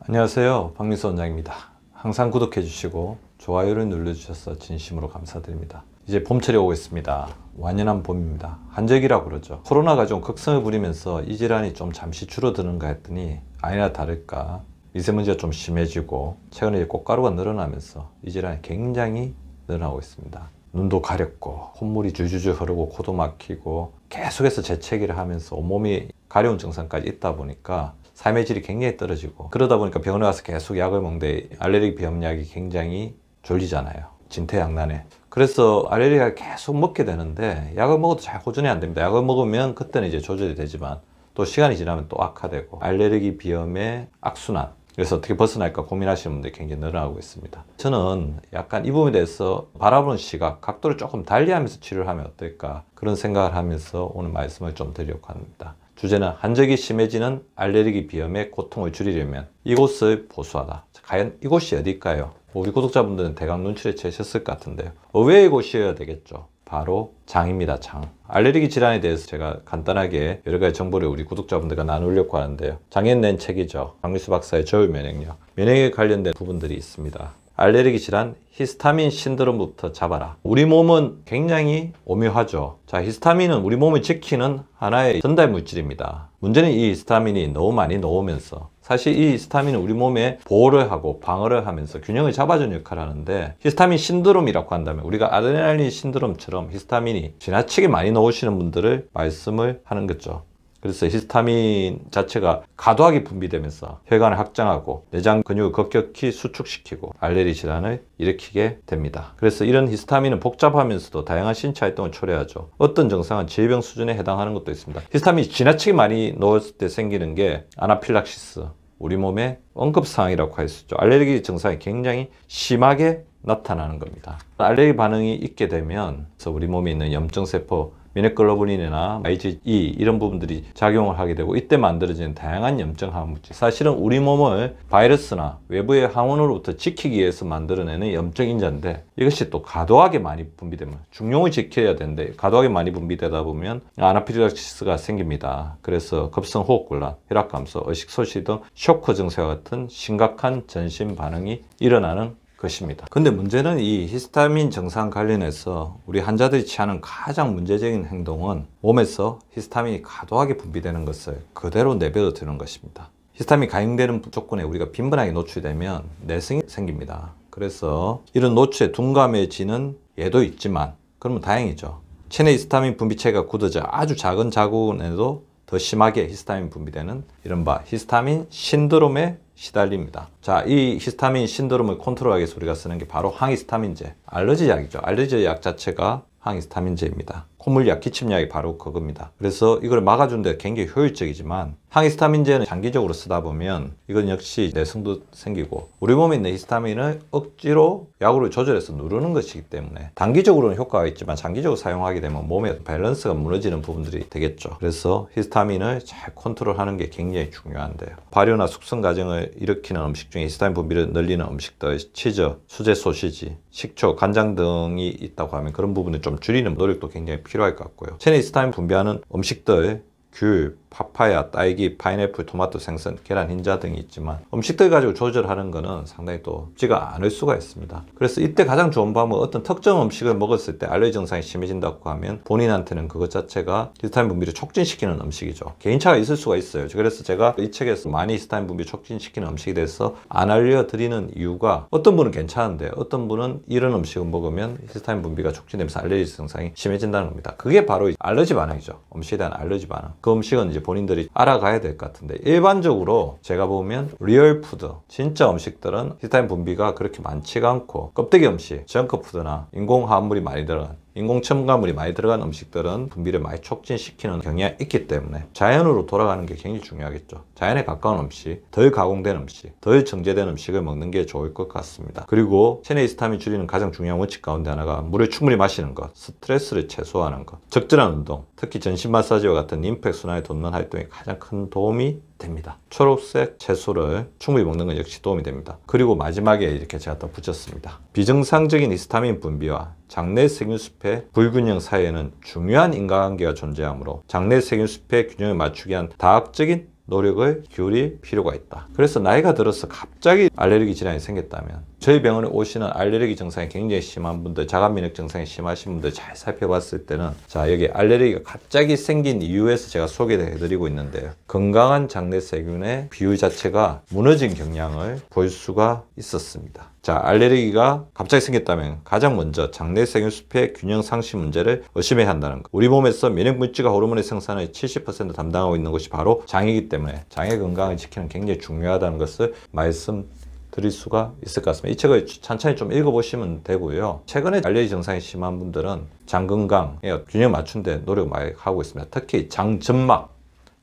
안녕하세요, 박민수 원장입니다. 항상 구독해 주시고 좋아요를 눌러주셔서 진심으로 감사드립니다. 이제 봄철이 오고 있습니다. 완연한 봄입니다. 한절기라고 그러죠. 코로나가 좀 극성을 부리면서 이 질환이 좀 잠시 줄어드는가 했더니 아니나 다를까 미세먼지가 좀 심해지고 최근에 꽃가루가 늘어나면서 이 질환이 굉장히 늘어나고 있습니다. 눈도 가렵고 콧물이 줄줄줄 흐르고 코도 막히고 계속해서 재채기를 하면서 온몸이 가려운 증상까지 있다 보니까 삶의 질이 굉장히 떨어지고, 그러다 보니까 병원에 가서 계속 약을 먹는데 알레르기 비염약이 굉장히 졸리잖아요. 진퇴양난에. 그래서 알레르기가 계속 먹게 되는데 약을 먹어도 잘 호전이 안 됩니다. 약을 먹으면 그때는 이제 조절이 되지만 또 시간이 지나면 또 악화되고 알레르기 비염의 악순환. 그래서 어떻게 벗어날까 고민하시는 분들이 굉장히 늘어나고 있습니다. 저는 약간 이 부분에 대해서 바라보는 시각, 각도를 조금 달리하면서 치료를 하면 어떨까, 그런 생각을 하면서 오늘 말씀을 좀 드리려고 합니다. 주제는 한적이 심해지는 알레르기 비염의 고통을 줄이려면 이곳을 보수하다. 과연 이곳이 어딜까요? 우리 구독자분들은 대강 눈치를 채셨을 것 같은데요. 의외의 곳이어야 되겠죠. 바로 장입니다. 장. 알레르기 질환에 대해서 제가 간단하게 여러 가지 정보를 우리 구독자분들과 나누려고 하는데요. 장에 낸 책이죠. 박민수 박사의 저울 면역력. 면역에 관련된 부분들이 있습니다. 알레르기 질환 히스타민 신드롬부터 잡아라. 우리 몸은 굉장히 오묘하죠. 자, 히스타민은 우리 몸을 지키는 하나의 전달 물질입니다. 문제는 이 히스타민이 너무 많이 나오면서, 사실 이 히스타민은 우리 몸에 보호를 하고 방어를 하면서 균형을 잡아주는 역할을 하는데, 히스타민 신드롬이라고 한다면 우리가 아드레날린 신드롬처럼 히스타민이 지나치게 많이 나오시는 분들을 말씀을 하는 거죠. 그래서 히스타민 자체가 과도하게 분비되면서 혈관을 확장하고 내장 근육을 급격히 수축시키고 알레르기 질환을 일으키게 됩니다. 그래서 이런 히스타민은 복잡하면서도 다양한 신체 활동을 초래하죠. 어떤 증상은 질병 수준에 해당하는 것도 있습니다. 히스타민이 지나치게 많이 넣었을 때 생기는 게 아나필락시스, 우리 몸의 응급상황이라고 할 수 있죠. 알레르기 증상이 굉장히 심하게 나타나는 겁니다. 알레르기 반응이 있게 되면 우리 몸에 있는 염증세포, 미네글로불린이나 IgE 이런 부분들이 작용을 하게 되고, 이때 만들어지는 다양한 염증 항원물질, 사실은 우리 몸을 바이러스나 외부의 항원으로부터 지키기 위해서 만들어내는 염증 인자인데, 이것이 또 과도하게 많이 분비되면, 중용을 지켜야 되는데 과도하게 많이 분비되다 보면 아나필락시스가 생깁니다. 그래서 급성호흡곤란, 혈압감소, 의식소실 등 쇼크 증세와 같은 심각한 전신 반응이 일어나는 것입니다. 근데 문제는 이 히스타민 증상 관련해서 우리 환자들이 취하는 가장 문제적인 행동은 몸에서 히스타민이 과도하게 분비되는 것을 그대로 내버려 두는 것입니다. 히스타민이 가용되는 조건에 우리가 빈번하게 노출되면 내성이 생깁니다. 그래서 이런 노출에 둔감해지는 예도 있지만, 그러면 다행이죠. 체내 히스타민 분비체가 굳어져 아주 작은 자국에도 더 심하게 히스타민 분비되는 이른바 히스타민 신드롬에 시달립니다. 자, 이 히스타민 신드롬을 컨트롤하기 위해서 우리가 쓰는 게 바로 항히스타민제, 알러지 약이죠. 알러지 약 자체가 항히스타민제입니다. 콧물약, 기침약이 바로 그겁니다. 그래서 이걸 막아주는 데 굉장히 효율적이지만, 항히스타민제는 장기적으로 쓰다 보면 이건 역시 내성도 생기고 우리 몸에 있는 히스타민을 억지로 약으로 조절해서 누르는 것이기 때문에 단기적으로는 효과가 있지만 장기적으로 사용하게 되면 몸의 밸런스가 무너지는 부분들이 되겠죠. 그래서 히스타민을 잘 컨트롤하는 게 굉장히 중요한데요. 발효나 숙성 과정을 일으키는 음식 중에 히스타민 분비를 늘리는 음식들, 치즈, 수제 소시지, 식초, 간장 등이 있다고 하면 그런 부분을 좀 줄이는 노력도 굉장히 필요할 것 같고요. 체내 히스타민 분비하는 음식들, 귤, 파파야, 딸기, 파인애플, 토마토, 생선, 계란, 흰자 등이 있지만 음식들 가지고 조절하는 거는 상당히 또 쉽지가 않을 수가 있습니다. 그래서 이때 가장 좋은 방법은 어떤 특정 음식을 먹었을 때 알레르기 증상이 심해진다고 하면 본인한테는 그것 자체가 히스타민 분비를 촉진시키는 음식이죠. 개인차가 있을 수가 있어요. 그래서 제가 이 책에서 많이 히스타민 분비 촉진시키는 음식에 대해서 안 알려드리는 이유가, 어떤 분은 괜찮은데 어떤 분은 이런 음식을 먹으면 히스타민 분비가 촉진되면서 알레르기 증상이 심해진다는 겁니다. 그게 바로 알러지 반응이죠. 음식에 대한 알러지 반응. 그 음식은 이제 본인들이 알아가야 될 것 같은데, 일반적으로 제가 보면 리얼푸드, 진짜 음식들은 히스타민 분비가 그렇게 많지가 않고, 껍데기 음식, 정크푸드나 인공화합물이 많이 들어간, 인공 첨가물이 많이 들어간 음식들은 분비를 많이 촉진시키는 경향이 있기 때문에 자연으로 돌아가는 게 굉장히 중요하겠죠. 자연에 가까운 음식, 덜 가공된 음식, 덜 정제된 음식을 먹는 게 좋을 것 같습니다. 그리고 체내 히스타민 줄이는 가장 중요한 원칙 가운데 하나가 물을 충분히 마시는 것, 스트레스를 최소화하는 것, 적절한 운동, 특히 전신 마사지와 같은 림팩순환을 돕는 활동이 가장 큰 도움이 됩니다. 초록색 채소를 충분히 먹는 건 역시 도움이 됩니다. 그리고 마지막에 이렇게 제가 또 붙였습니다. 비정상적인 히스타민 분비와 장내 세균숲의 불균형 사이에는 중요한 인과관계가 존재하므로 장내 세균숲의 균형을 맞추기 위한 다학적인 노력을 기울일 필요가 있다. 그래서 나이가 들어서 갑자기 알레르기 질환이 생겼다면 저희 병원에 오시는 알레르기 증상이 굉장히 심한 분들, 자가면역 증상이 심하신 분들 잘 살펴봤을 때는 자, 여기 알레르기가 갑자기 생긴 이유에서 제가 소개를 해드리고 있는데요. 건강한 장내세균의 비율 자체가 무너진 경향을 볼 수가 있었습니다. 자, 알레르기가 갑자기 생겼다면 가장 먼저 장내세균 숲의 균형 상실 문제를 의심해야 한다는 것. 우리 몸에서 면역물질과 호르몬의 생산을 70% 담당하고 있는 것이 바로 장이기 때문에 장의 건강을 지키는 굉장히 중요하다는 것을 말씀드릴 수가 있을 것 같습니다. 이 책을 천천히 좀 읽어보시면 되고요. 최근에 알레르기 증상이 심한 분들은 장 건강에 균형 맞춘 데 노력을 많이 하고 있습니다. 특히 장점막,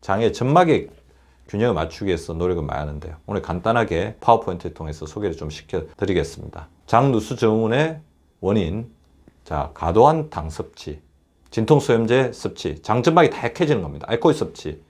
장의 점막의 균형을 맞추기 위해서 노력을 많이 하는데요. 오늘 간단하게 파워포인트를 통해서 소개를 좀 시켜드리겠습니다. 장누수 증후군의 원인, 자, 과도한 당 섭취, 진통소염제 섭취, 장점막이 다 약해지는 겁니다. 알코올 섭취,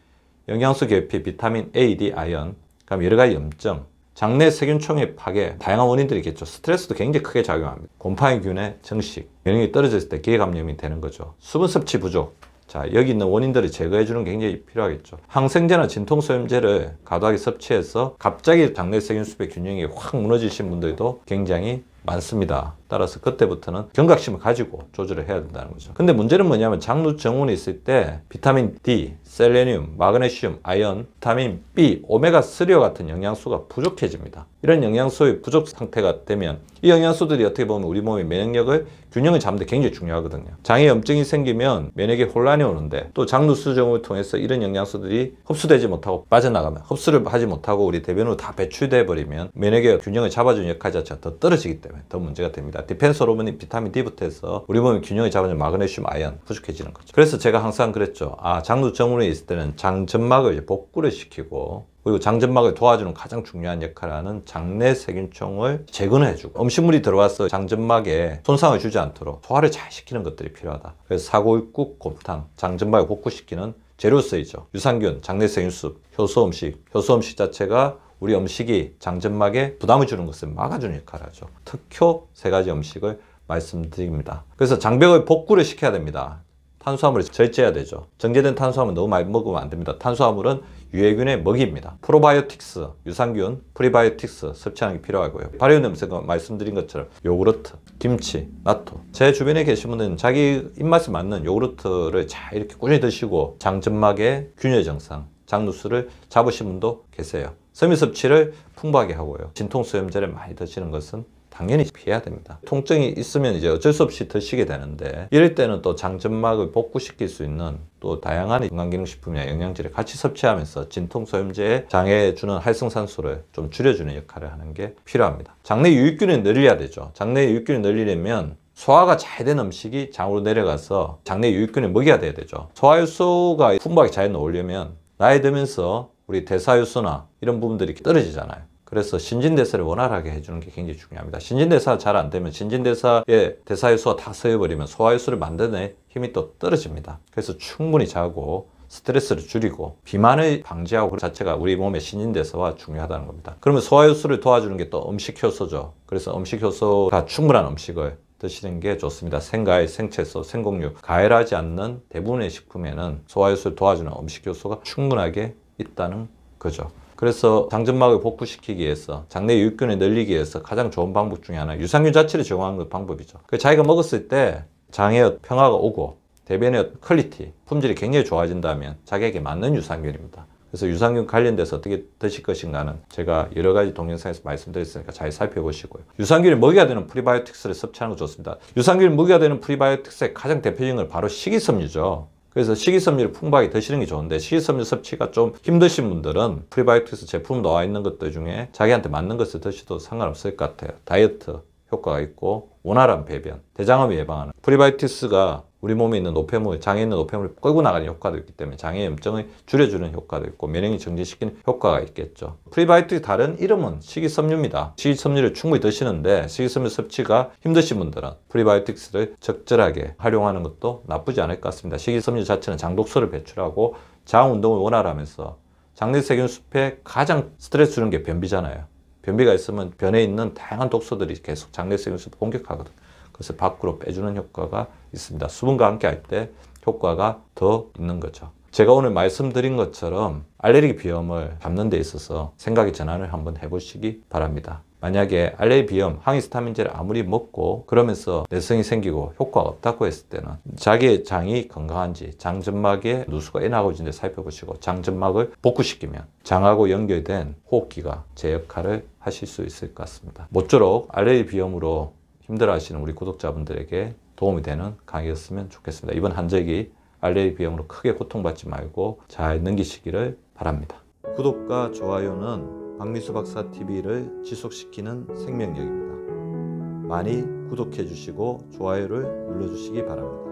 영양소 결핍, 비타민 A, D, 아연, 그다음 여러 가지 염증, 장내 세균총의 파괴, 다양한 원인들이 있겠죠. 스트레스도 굉장히 크게 작용합니다. 곰팡이균의 정식, 면역력이 떨어졌을 때 기회감염이 되는 거죠. 수분 섭취 부족, 자, 여기 있는 원인들을 제거해주는 게 굉장히 필요하겠죠. 항생제나 진통소염제를 과도하게 섭취해서 갑자기 장내세균 숲의 균형이 확 무너지신 분들도 굉장히 많습니다. 따라서 그때부터는 경각심을 가지고 조절을 해야 된다는 거죠. 근데 문제는 뭐냐면 장누 증후군이 있을 때 비타민 D, 셀레늄, 마그네슘, 아연, 비타민 B, 오메가3와 같은 영양소가 부족해집니다. 이런 영양소의 부족 상태가 되면 이 영양소들이 어떻게 보면 우리 몸의 면역력을 균형을 잡는 데 굉장히 중요하거든요. 장에 염증이 생기면 면역에 혼란이 오는데 또 장누수 증후군을 통해서 이런 영양소들이 흡수되지 못하고 빠져나가면 흡수를 하지 못하고 우리 대변으로 다 배출돼 버리면 면역의 균형을 잡아주는 역할 자체가 더 떨어지기 때문에 더 문제가 됩니다. 디펜스 호르몬인 비타민 D부터 해서 우리 몸의 균형을 잡아주는 마그네슘, 아연 부족해지는 거죠. 그래서 제가 항상 그랬죠. 아, 장누 증후군에 있을 때는 장점막을 복구를 시키고 그리고 장점막을 도와주는 가장 중요한 역할을 하는 장내세균총을 제거는 해주고 음식물이 들어와서 장점막에 손상을 주지 않도록 소화를 잘 시키는 것들이 필요하다. 그래서 사골국, 곰탕, 장점막을 복구시키는 재료 쓰이죠. 유산균, 장내세균숲, 효소음식. 효소음식 자체가 우리 음식이 장점막에 부담을 주는 것을 막아주는 역할을 하죠. 특효 3가지 음식을 말씀드립니다. 그래서 장벽을 복구를 시켜야 됩니다. 탄수화물을 절제해야 되죠. 정제된 탄수화물 너무 많이 먹으면 안 됩니다. 탄수화물은 유해균의 먹이입니다. 프로바이오틱스, 유산균, 프리바이오틱스 섭취하는 게 필요하고요. 발효염색은 말씀드린 것처럼 요구르트, 김치, 나토. 제 주변에 계신 분들은 자기 입맛에 맞는 요구르트를 잘 이렇게 꾸준히 드시고 장점막의 균열 증상, 장누수를 잡으신 분도 계세요. 섬유 섭취를 풍부하게 하고요. 진통소염제를 많이 드시는 것은 당연히 피해야 됩니다. 통증이 있으면 이제 어쩔 수 없이 드시게 되는데 이럴 때는 또 장점막을 복구시킬 수 있는 또 다양한 건강기능식품이나 영양제를 같이 섭취하면서 진통소염제에 장애에 주는 활성산소를 좀 줄여주는 역할을 하는 게 필요합니다. 장내 유익균을 늘려야 되죠. 장내 유익균을 늘리려면 소화가 잘 된 음식이 장으로 내려가서 장내 유익균을 먹여야 돼야 되죠. 소화효소가 풍부하게 잘 나오려면 나이 들면서 우리 대사효소나 이런 부분들이 떨어지잖아요. 그래서 신진대사를 원활하게 해주는 게 굉장히 중요합니다. 신진대사가 잘 안 되면 신진대사에 대사효소가 다 섞여버리면 소화효소를 만드는 힘이 또 떨어집니다. 그래서 충분히 자고 스트레스를 줄이고 비만을 방지하고 그 자체가 우리 몸의 신진대사와 중요하다는 겁니다. 그러면 소화효소를 도와주는 게 또 음식효소죠. 그래서 음식효소가 충분한 음식을 드시는 게 좋습니다. 생과일, 생채소, 생곡류, 가열하지 않는 대부분의 식품에는 소화효소를 도와주는 음식효소가 충분하게 있다는 거죠. 그래서 장점막을 복구시키기 위해서 장내 유익균을 늘리기 위해서 가장 좋은 방법 중에 하나 유산균 자체를 제공하는 게 방법이죠. 자기가 먹었을 때 장의 평화가 오고 대변의 퀄리티, 품질이 굉장히 좋아진다면 자기에게 맞는 유산균입니다. 그래서 유산균 관련돼서 어떻게 드실 것인가는 제가 여러 가지 동영상에서 말씀드렸으니까 잘 살펴보시고요. 유산균을 먹여야 되는 프리바이오틱스를 섭취하는 거 좋습니다. 유산균을 먹여야 되는 프리바이오틱스의 가장 대표적인 건 바로 식이섬유죠. 그래서 식이섬유를 풍부하게 드시는 게 좋은데 식이섬유 섭취가 좀 힘드신 분들은 프리바이오틱스 제품 나와 있는 것들 중에 자기한테 맞는 것을 드셔도 상관없을 것 같아요. 다이어트 효과가 있고 원활한 배변, 대장암을 예방하는 프리바이오틱스가 우리 몸에 있는 노폐물, 장에 있는 노폐물을 끌고 나가는 효과도 있기 때문에 장의 염증을 줄여주는 효과도 있고 면역력 정지시키는 효과가 있겠죠. 프리바이오틱 다른 이름은 식이섬유입니다. 식이섬유를 충분히 드시는데 식이섬유 섭취가 힘드신 분들은 프리바이오틱스를 적절하게 활용하는 것도 나쁘지 않을 것 같습니다. 식이섬유 자체는 장독소를 배출하고 장 운동을 원활하면서 장내세균 숲에 가장 스트레스 주는 게 변비잖아요. 변비가 있으면 변에 있는 다양한 독소들이 계속 장내세균 숲을 공격하거든요. 그래서 밖으로 빼주는 효과가 있습니다. 수분과 함께 할 때 효과가 더 있는 거죠. 제가 오늘 말씀드린 것처럼 알레르기 비염을 잡는 데 있어서 생각의 전환을 한번 해보시기 바랍니다. 만약에 알레르기 비염 항히스타민제를 아무리 먹고 그러면서 내성이 생기고 효과가 없다고 했을 때는 자기의 장이 건강한지 장점막에 누수가 인하고 있는지 살펴보시고 장점막을 복구시키면 장하고 연결된 호흡기가 제 역할을 하실 수 있을 것 같습니다. 모쪼록 알레르기 비염으로 힘들어하시는 우리 구독자분들에게 도움이 되는 강의였으면 좋겠습니다. 이번 한절기 알레르기 비염으로 크게 고통받지 말고 잘 넘기시기를 바랍니다. 구독과 좋아요는 박미수 박사 TV를 지속시키는 생명력입니다. 많이 구독해 주시고 좋아요를 눌러 주시기 바랍니다.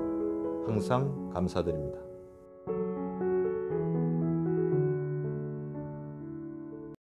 항상 감사드립니다.